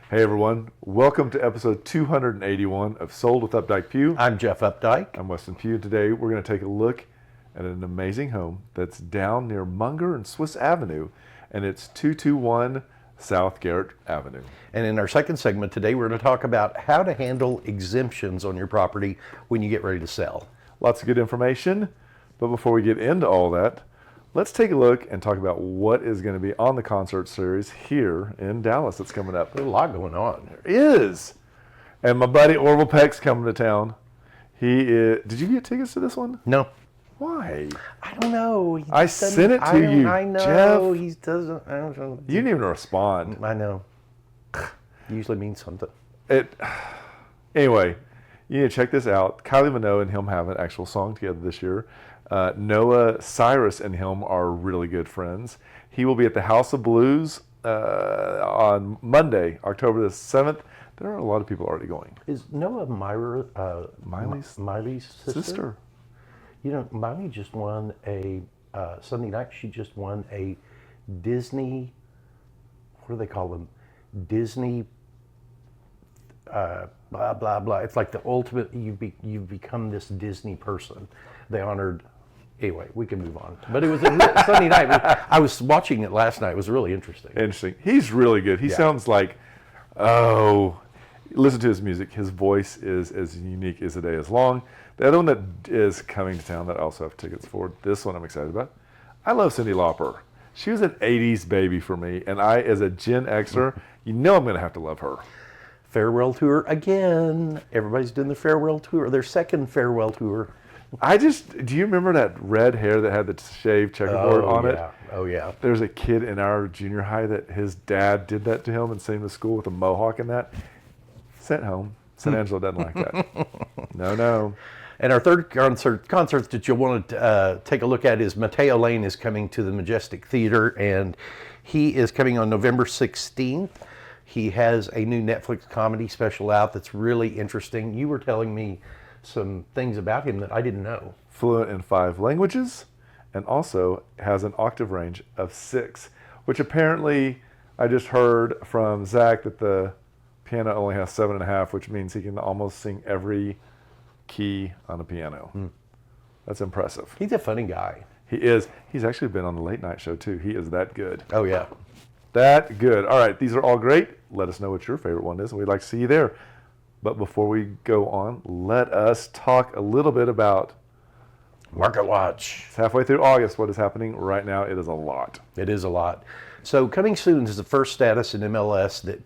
Hey everyone, welcome to episode 281 of Sold with Updike Pugh. I'm Jeff Updike. I'm Weston Pugh. Today we're going to take a look at an amazing home that's down near Munger and Swiss Avenue, and it's 221 South Garrett Avenue. And in our second segment today, we're going to talk about how to handle exemptions on your property when you get ready to sell. Lots of good information, but before we get into all that, let's take a look and talk about what is going to be on the concert series here in Dallas that's coming up. There's a lot going on. There is. And my buddy Orville Peck's coming to town. Did you get tickets to this one? No. Why? I don't know. I sent it to you, I know. Jeff. He doesn't. I don't know. You didn't even respond. I know. Usually means something. Anyway, you need to check this out. Kylie Minogue and him have an actual song together this year. Noah Cyrus and him are really good friends. He will be at the House of Blues on Monday, October the 7th. There are a lot of people already going. Is Noah Miley's sister? You know, Miley just won a Sunday night. She just won a Disney. What do they call them? Disney. Blah blah blah. It's like the ultimate. You've become this Disney person. They honored. Anyway, we can move on. But it was a Sunday night. I was watching it last night. It was really interesting. Interesting. He's really good. He sounds like, listen to his music. His voice is as unique as the day is long. The other one that is coming to town that I also have tickets for, this one I'm excited about. I love Cyndi Lauper. She was an 80s baby for me, and I, as a Gen Xer, I'm going to have to love her. Farewell tour again. Everybody's doing the farewell tour. Their second farewell tour. Do you remember that red hair that had the shaved checkerboard on it? Oh, yeah. There's a kid in our junior high that his dad did that to him and sent him to school with a mohawk and that. Sent home. St. Angelo doesn't like that. No. And our third concert that you'll want to take a look at is Mateo Lane is coming to the Majestic Theater, and he is coming on November 16th. He has a new Netflix comedy special out that's really interesting. You were telling me some things about him that I didn't know. Fluent in 5 languages, and also has an octave range of 6, which apparently I just heard from Zach that the piano only has 7.5, which means he can almost sing every key on a piano. That's impressive. He's a funny guy. He is. He's actually been on the late night show too. He is that good. Oh yeah. That good. All right, these are all great. Let us know what your favorite one is, and we'd like to see you there. But before we go on, let us talk a little bit about Market Watch. It's halfway through August. What is happening right now? It is a lot. It is a lot. So coming soon is the first status in MLS that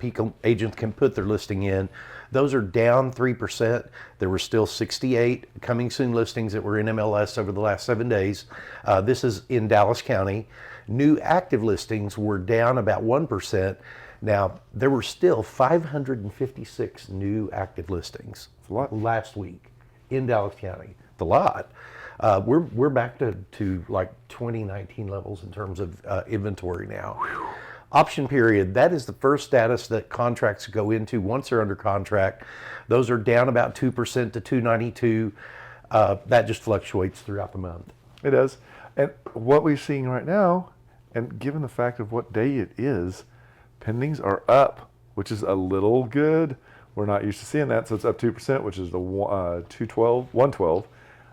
agents can put their listing in. Those are down 3%. There were still 68 coming soon listings that were in MLS over the last 7 days. This is in Dallas County. New active listings were down about 1%. Now, there were still 556 new active listings last week in Dallas County. It's a lot. We're back to like 2019 levels in terms of inventory now. Whew. Option period, that is the first status that contracts go into once they're under contract. Those are down about 2% to 292. That just fluctuates throughout the month. It does. And what we're seeing right now, and given the fact of what day it is, pendings are up, which is a little good. We're not used to seeing that, so it's up 2%, which is the 112.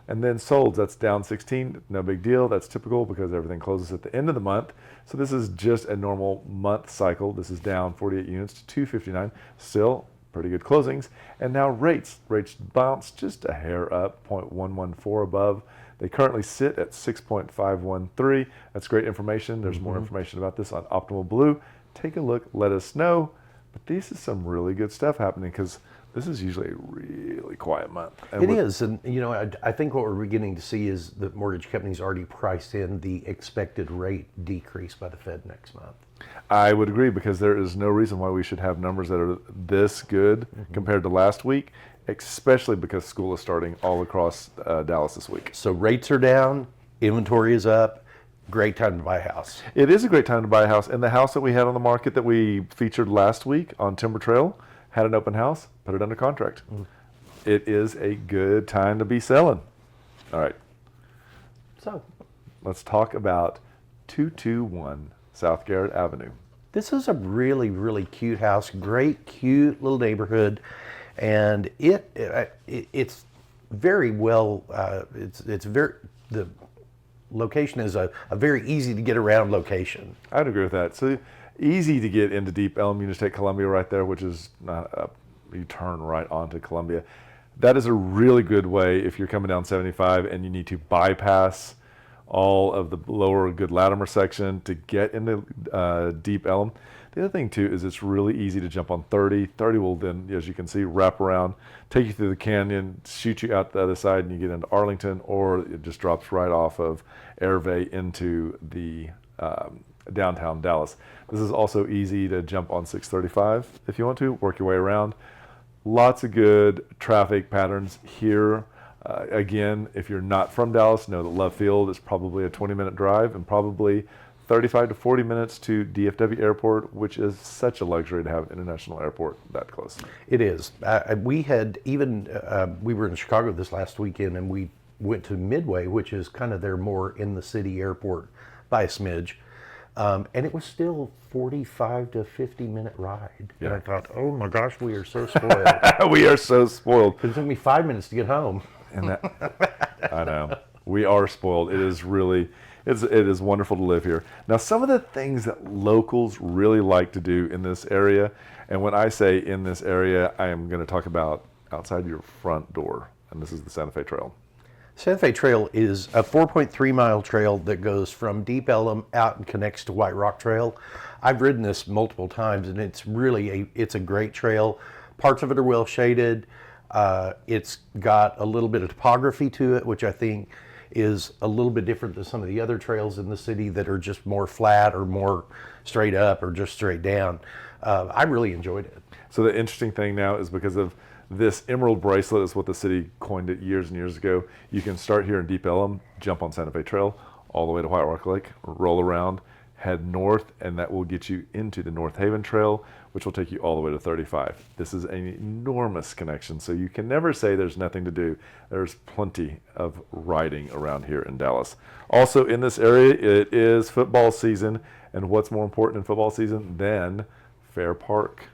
And then solds, that's down 16, no big deal. That's typical because everything closes at the end of the month. So this is just a normal month cycle. This is down 48 units to 259. Still pretty good closings. And now rates bounced just a hair up, 0.114 above. They currently sit at 6.513. That's great information. There's more information about this on Optimal Blue. Take a look, let us know. But this is some really good stuff happening because this is usually a really quiet month. And it is, and I think what we're beginning to see is that mortgage companies already priced in the expected rate decrease by the Fed next month. I would agree because there is no reason why we should have numbers that are this good compared to last week, especially because school is starting all across Dallas this week. So rates are down, inventory is up. Great time to buy a house. It is a great time to buy a house. And the house that we had on the market that we featured last week on Timber Trail had an open house, put it under contract. It is a good time to be selling. All right. So let's talk about 221 South Garrett Avenue. This is a really, really cute house. Great, cute little neighborhood, and it's very well. It's very the location is a very easy to get around location. I'd agree with that. So easy to get into Deep Elm. You just take Columbia right there, which is not up. You turn right onto Columbia. That is a really good way if you're coming down 75 and you need to bypass all of the lower Good Latimer section to get into Deep Elm. The other thing too is it's really easy to jump on 30. 30 will then, as you can see, wrap around, take you through the canyon, shoot you out the other side, and you get into Arlington, or it just drops right off of Airvay into the downtown Dallas. This is also easy to jump on 635 if you want to, work your way around. Lots of good traffic patterns here. Again, if you're not from Dallas, know that Love Field is probably a 20-minute drive and probably 35 to 40 minutes to DFW Airport, which is such a luxury to have an international airport that close. It is. We had even, we were in Chicago this last weekend, and we went to Midway, which is kind of their more in the city airport by a smidge. And it was still 45 to 50-minute ride. Yeah. And I thought, oh my gosh, we are so spoiled. We are so spoiled. It took me 5 minutes to get home. And that, I know, we are spoiled. It is really, it is wonderful to live here. Now, some of the things that locals really like to do in this area, and when I say in this area, I am going to talk about outside your front door, and this is the Santa Fe Trail. Santa Fe Trail is a 4.3 mile trail that goes from Deep Ellum out and connects to White Rock Trail. I've ridden this multiple times, and it's really it's a great trail. Parts of it are well shaded. It's got a little bit of topography to it, which I think is a little bit different than some of the other trails in the city that are just more flat or more straight up or just straight down. I really enjoyed it. So the interesting thing now is because of this emerald bracelet is what the city coined it years and years ago. You can start here in Deep Ellum, jump on Santa Fe Trail, all the way to White Rock Lake, roll around, head north, and that will get you into the North Haven Trail, which will take you all the way to 35. This is an enormous connection, so you can never say there's nothing to do. There's plenty of riding around here in Dallas. Also in this area, it is football season, and what's more important in football season than Fair Park?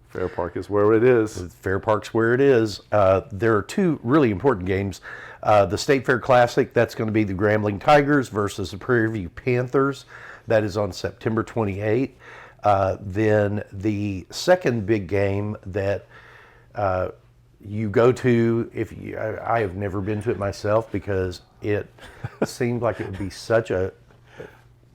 Fair Park is where it is. Fair Park's where it is. There are two really important games. The State Fair Classic, that's going to be the Grambling Tigers versus the Prairie View Panthers. That is on September 28th. Then the second big game that you go to, I have never been to it myself because it seemed like it would be such a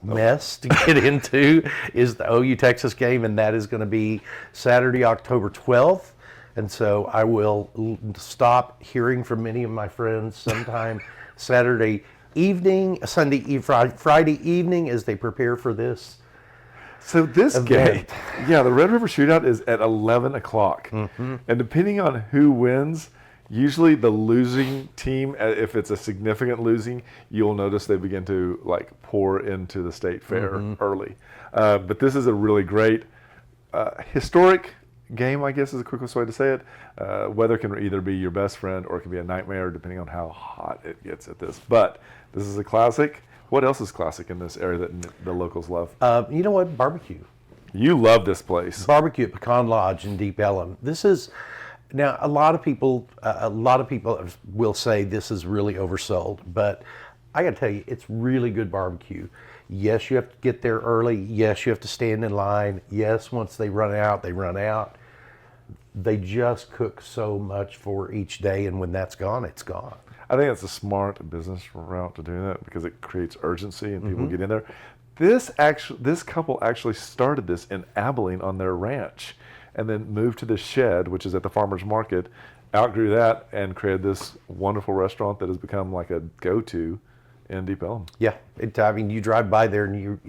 mess to get into, is the OU Texas game, and that is going to be Saturday, October 12th. And so I will stop hearing from many of my friends sometime Saturday evening, Friday evening as they prepare for this. So this event. game, yeah, the Red River Shootout is at 11 o'clock. Mm-hmm. And depending on who wins, usually the losing team, if it's a significant losing, you'll notice they begin to like pour into the state fair early. But this is a really great historic game, I guess is the quickest way to say it. Weather can either be your best friend or it can be a nightmare depending on how hot it gets at this. But this is a classic. What else is classic in this area that the locals love? You know what? Barbecue. You love this place. Barbecue at Pecan Lodge in Deep Ellum. This is, now a lot of people will say this is really oversold, but I got to tell you, it's really good barbecue. Yes, you have to get there early. Yes, you have to stand in line. Yes, once they run out, they run out. They just cook so much for each day, and when that's gone, it's gone. I think it's a smart business route to do that because it creates urgency and people get in there. This couple actually started this in Abilene on their ranch and then moved to the shed, which is at the farmer's market, outgrew that and created this wonderful restaurant that has become like a go-to in Deep Ellum. Yeah, I mean, you drive by there and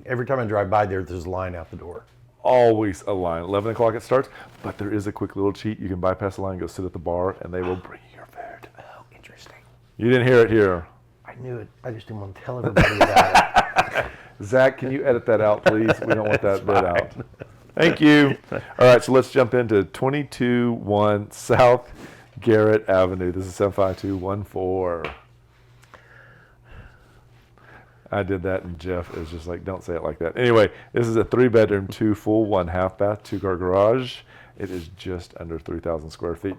every time I drive by there, there's a line out the door. Always a line. 11 o'clock it starts, but there is a quick little cheat. You can bypass the line, go sit at the bar, and they will bring you your food. Oh, interesting. You didn't hear it here. I knew it. I just didn't want to tell everybody about it. Zach, can you edit that out, please? We don't want that bit out. Thank you. All right, so let's jump into 221 South Garrett Avenue. This is 75214. I did that, and Jeff is just like, don't say it like that. Anyway, this is a 3-bedroom, 2 full, 1 half bath, 2-car garage. It is just under 3,000 square feet.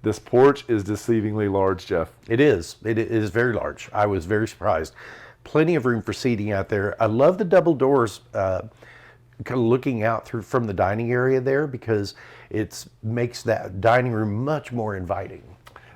This porch is deceivingly large, Jeff. It is. It is very large. I was very surprised. Plenty of room for seating out there. I love the double doors kind of looking out through from the dining area there, because it makes that dining room much more inviting.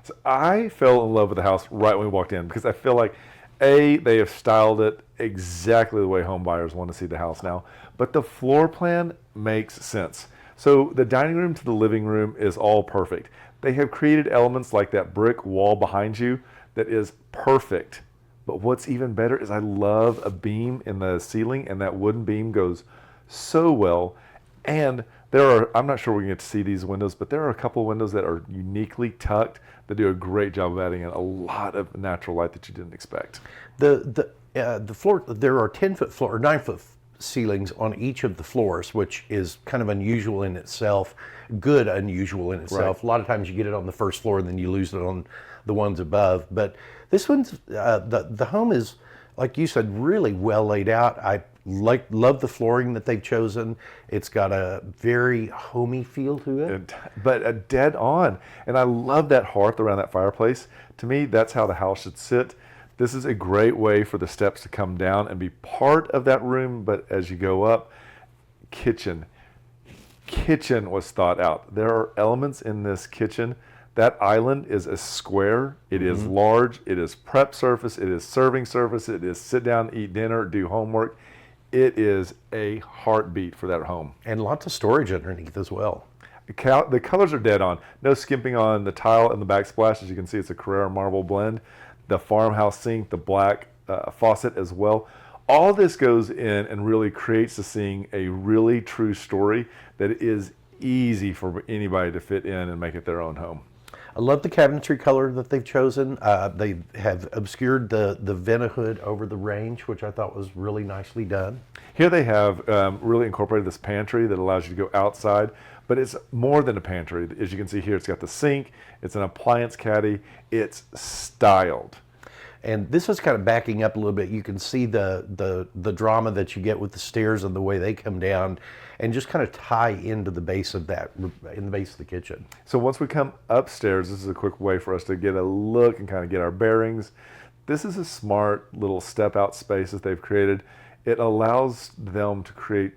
So I fell in love with the house right when we walked in, because I feel like, A, they have styled it exactly the way home buyers want to see the house now, but the floor plan makes sense. So the dining room to the living room is all perfect. They have created elements like that brick wall behind you that is perfect. But what's even better is I love a beam in the ceiling, and that wooden beam goes so well. And there are, I'm not sure we can get to see these windows, but there are a couple of windows that are uniquely tucked that do a great job of adding in a lot of natural light that you didn't expect. The floor, there are 10-foot floor or 9-foot ceilings on each of the floors, which is kind of unusual in itself, unusual in itself. Right. A lot of times you get it on the first floor and then you lose it on the ones above. But this one's, the home is, like you said, really well laid out. I love the flooring that they've chosen. It's got a very homey feel to it. But a dead on. And I love that hearth around that fireplace. To me, that's how the house should sit. This is a great way for the steps to come down and be part of that room, but as you go up, kitchen. Kitchen was thought out. There are elements in this kitchen. That island is a square. It is large. It is prep surface. It is serving surface. It is sit down, eat dinner, do homework. It is a heartbeat for that home. And lots of storage underneath as well. The colors are dead on. No skimping on the tile and the backsplash. As you can see, it's a Carrara marble blend. The farmhouse sink, the black faucet as well. All this goes in and really creates the scene a really true story that is easy for anybody to fit in and make it their own home. I love the cabinetry color that they've chosen. They have obscured the Vena hood over the range, which I thought was really nicely done. Here they have really incorporated this pantry that allows you to go outside, but it's more than a pantry. As you can see here, it's got the sink, it's an appliance caddy, it's styled. And this is kind of backing up a little bit. You can see the drama that you get with the stairs and the way they come down, and just kind of tie into the base of that, in the base of the kitchen. So once we come upstairs, this is a quick way for us to get a look and kind of get our bearings. This is a smart little step out space that they've created. It allows them to create,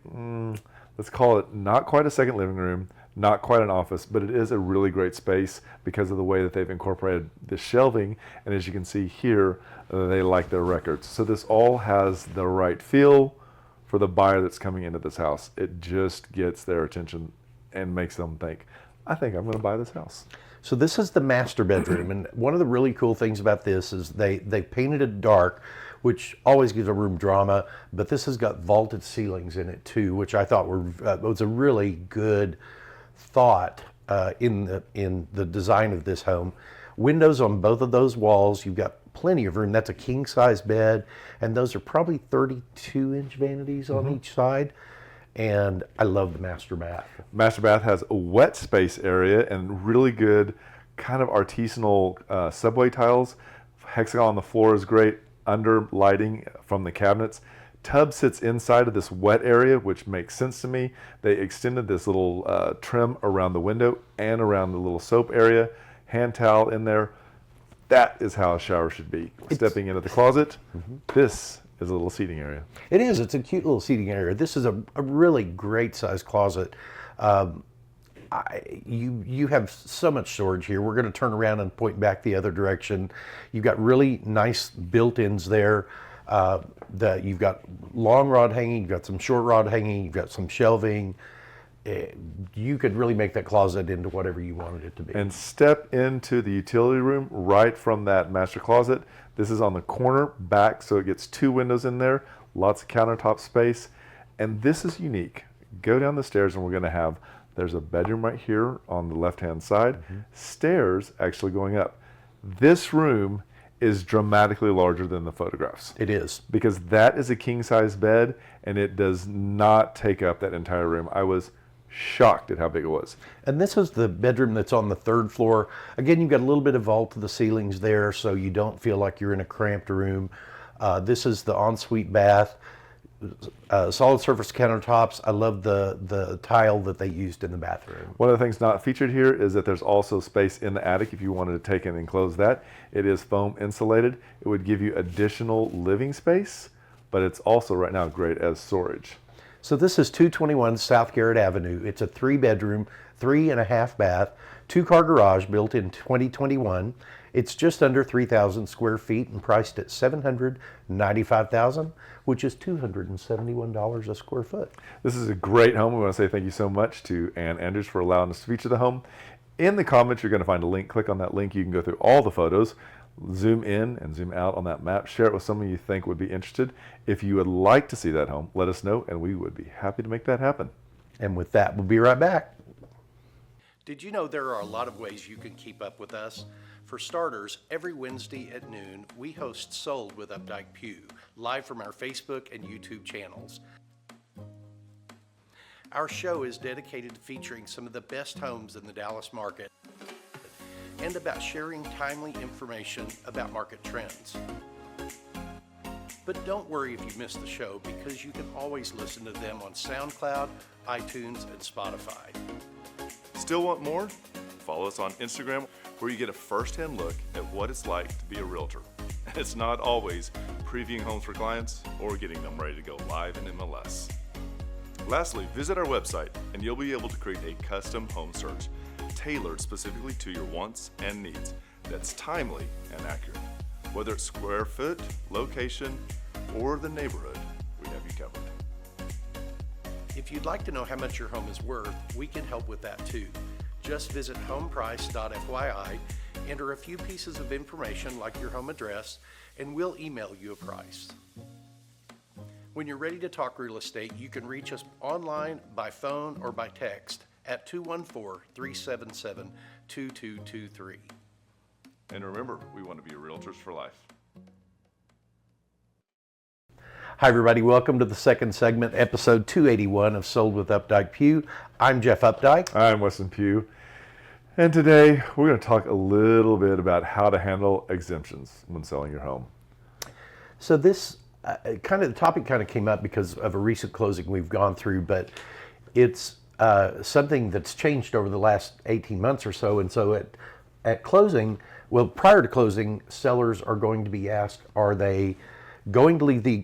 let's call it not quite a second living room, not quite an office, but it is a really great space because of the way that they've incorporated the shelving. And as you can see here, they like their records. So this all has the right feel for the buyer that's coming into this house. It just gets their attention and makes them think, I think I'm going to buy this house. So this is the master bedroom, and one of the really cool things about this is they painted it dark, which always gives a room drama, but this has got vaulted ceilings in it too, which I thought was a really good thought in the design of this home. Windows on both of those walls. You've got plenty of room. That's a king size bed, and those are probably 32-inch vanities on each side. And I love the master bath. Master bath has a wet space area and really good kind of artisanal subway tiles. Hexagon on the floor is great. Under lighting from the cabinets. Tub sits inside of this wet area, which makes sense to me. They extended this little trim around the window and around the little soap area. Hand towel in there. That is how a shower should be. Stepping into the closet, this is a little seating area. It is. It's a cute little seating area. This is a really great sized closet. You have so much storage here. We're going to turn around and point back the other direction. You've got really nice built-ins there. That you've got long rod hanging, you've got some short rod hanging, you've got some shelving. You could really make that closet into whatever you wanted it to be. And step into the utility room right from that master closet. This is on the corner back, so it gets 2 windows in there, lots of countertop space. And this is unique. Go down the stairs and we're going to have, there's a bedroom right here on the left-hand side, stairs actually going up. This room is dramatically larger than the photographs. It is. Because that is a king-size bed, and it does not take up that entire room. I was shocked at how big it was. And this is the bedroom that's on the 3rd floor. Again, you've got a little bit of vault to the ceilings there, so you don't feel like you're in a cramped room. This is the ensuite bath, solid surface countertops. I love the tile that they used in the bathroom. One of the things not featured here is that there's also space in the attic if you wanted to take and enclose that. It is foam insulated. It would give you additional living space, but it's also right now great as storage. So this is 221 South Garrett Avenue. It's a 3-bedroom, 3.5 bath, 2-car garage built in 2021. It's just under 3,000 square feet and priced at $795,000, which is $271 a square foot. This is a great home. We want to say thank you so much to Ann Andrews for allowing us to feature the home. In the comments, you're going to find a link. Click on that link. You can go through all the photos, zoom in and zoom out on that map, share it with someone you think would be interested. If you would like to see that home, let us know, and we would be happy to make that happen. And with that, we'll be right back. Did you know there are a lot of ways you can keep up with us? For starters, every Wednesday at noon, we host Sold with Updike Pugh, live from our Facebook and YouTube channels. Our show is dedicated to featuring some of the best homes in the Dallas market and about sharing timely information about market trends. But don't worry if you miss the show, because you can always listen to them on SoundCloud, iTunes, and Spotify. Still want more? Follow us on Instagram, where you get a first-hand look at what it's like to be a realtor. It's not always previewing homes for clients or getting them ready to go live in MLS. Lastly, visit our website and you'll be able to create a custom home search tailored specifically to your wants and needs that's timely and accurate. Whether it's square foot, location, or the neighborhood, we have you covered. If you'd like to know how much your home is worth, we can help with that too. Just visit homeprice.fyi, enter a few pieces of information like your home address, and we'll email you a price. When you're ready to talk real estate, you can reach us online, by phone, or by text at 214-377-2223. And remember, we want to be realtors for life. Hi everybody, welcome to the second segment, episode 281 of Sold with Updike Pugh. I'm Jeff Updike. I'm Weston Pugh. And today we're going to talk a little bit about how to handle exemptions when selling your home. So this the topic came up because of a recent closing we've gone through, but it's something that's changed over the last 18 months or so. And so at closing, well, prior to closing, sellers are going to be asked, are they going to leave the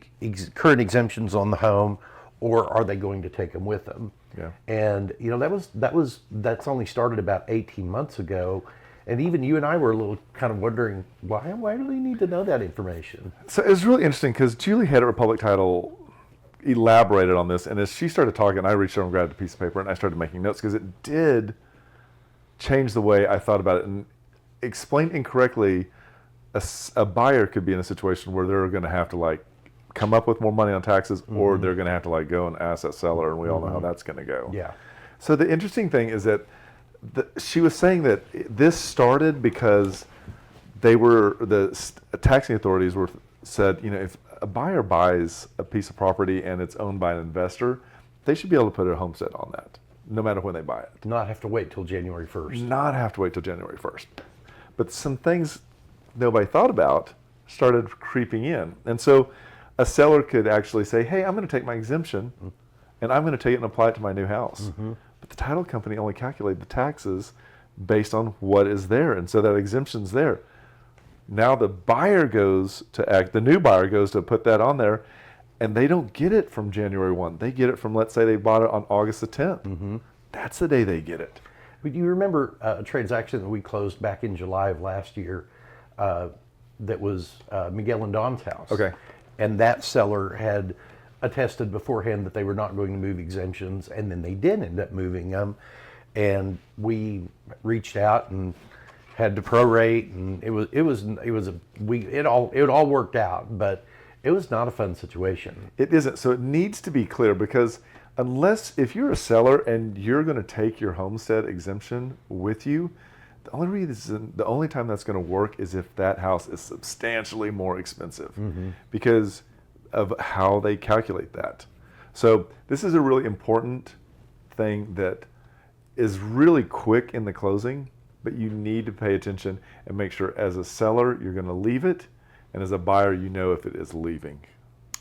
current exemptions on the home, or are they going to take them with them? Yeah. And that's only started about 18 months ago. And even you and I were a little kind of wondering, why do they need to know that information? So it was really interesting because Julie Head at Republic Title elaborated on this, and as she started talking, I reached over and grabbed a piece of paper and I started making notes because it did change the way I thought about it. And explained incorrectly, a buyer could be in a situation where they're going to have to come up with more money on taxes, or they're going to have to go and ask that seller, and we all know how that's going to go. Yeah. So the interesting thing is that she was saying that this started because the taxing authorities said, if a buyer buys a piece of property and it's owned by an investor, they should be able to put a homestead on that, no matter when they buy it. Not have to wait till January 1st. Not have to wait till January 1st. But some things nobody thought about started creeping in. And so a seller could actually say, hey, I'm going to take my exemption and I'm going to take it and apply it to my new house. But the title company only calculated the taxes based on what is there. And so that exemption's there. Now the buyer goes to the new buyer goes to put that on there, and they don't get it from January 1. They get it from, let's say they bought it on August the 10th. That's the day they get it. But you remember a transaction that we closed back in July of last year that was Miguel and Don's house. Okay. And that seller had attested beforehand that they were not going to move exemptions, and then they did end up moving them. And we reached out and had to prorate, and it all worked out, but it was not a fun situation. It isn't. So it needs to be clear, because if you're a seller and you're going to take your homestead exemption with you, the only time that's going to work is if that house is substantially more expensive, because of how they calculate that. So this is a really important thing that is really quick in the closing, but you need to pay attention and make sure as a seller you're going to leave it, And as a buyer, you know if it is leaving.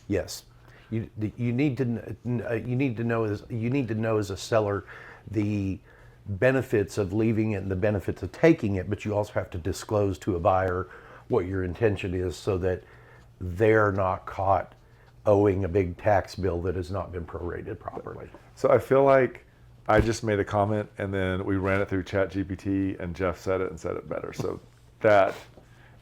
Yes, you need to know as a seller the benefits of leaving it and the benefits of taking it, but you also have to disclose to a buyer what your intention is so that they're not caught owing a big tax bill that has not been prorated properly. So I feel like I just made a comment and then we ran it through ChatGPT and Jeff said it and said it better. So that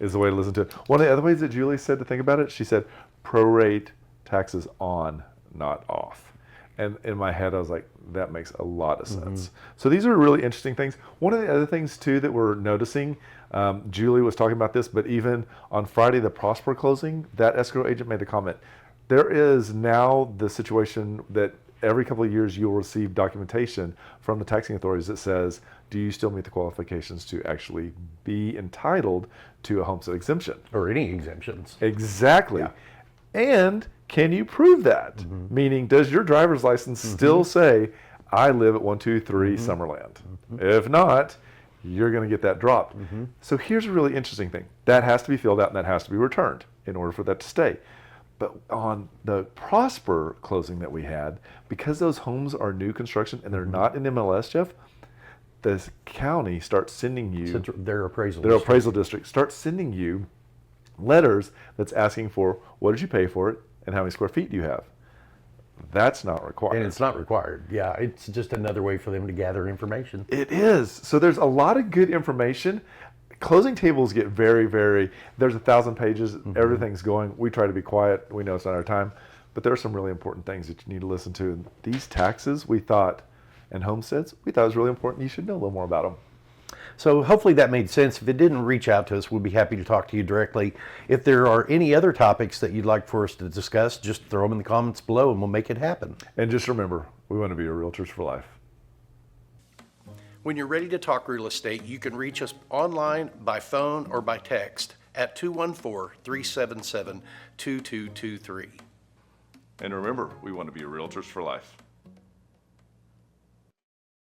is the way to listen to it. One of the other ways that Julie said to think about it, she said prorate taxes on, not off. And in my head, I was like, that makes a lot of sense. So these are really interesting things. One of the other things too that we're noticing, Julie was talking about this, but even on Friday, the Prosper closing, that escrow agent made the comment. There is now the situation that every couple of years you'll receive documentation from the taxing authorities that says, do you still meet the qualifications to actually be entitled to a homestead exemption? Or any exemptions. Exactly. Yeah. And can you prove that? Meaning, does your driver's license still say, I live at 123 Summerland? If not, you're going to get that dropped. So here's a really interesting thing. That has to be filled out and that has to be returned in order for that to stay. But on the Prosper closing that we had, because those homes are new construction and they're not in MLS, Jeff, the county starts sending you, So their appraisal. their appraisal district starts sending you letters that's asking for what did you pay for it and how many square feet do you have. That's not required. And it's not required. Yeah, it's just another way for them to gather information. It is. So there's a lot of good information. Closing tables get very, there's 1,000 pages, everything's going. We try to be quiet. We know it's not our time, but there are some really important things that you need to listen to. And these taxes, we thought, and homesteads, we thought it was really important. You should know a little more about them. So hopefully that made sense. If it didn't, reach out to us. We'll be happy to talk to you directly. If there are any other topics that you'd like for us to discuss, just throw them in the comments below and we'll make it happen. And just remember, we want to be your realtors for life. When you're ready to talk real estate, you can reach us online, by phone, or by text at 214-377-2223. And remember, we want to be your realtors for life.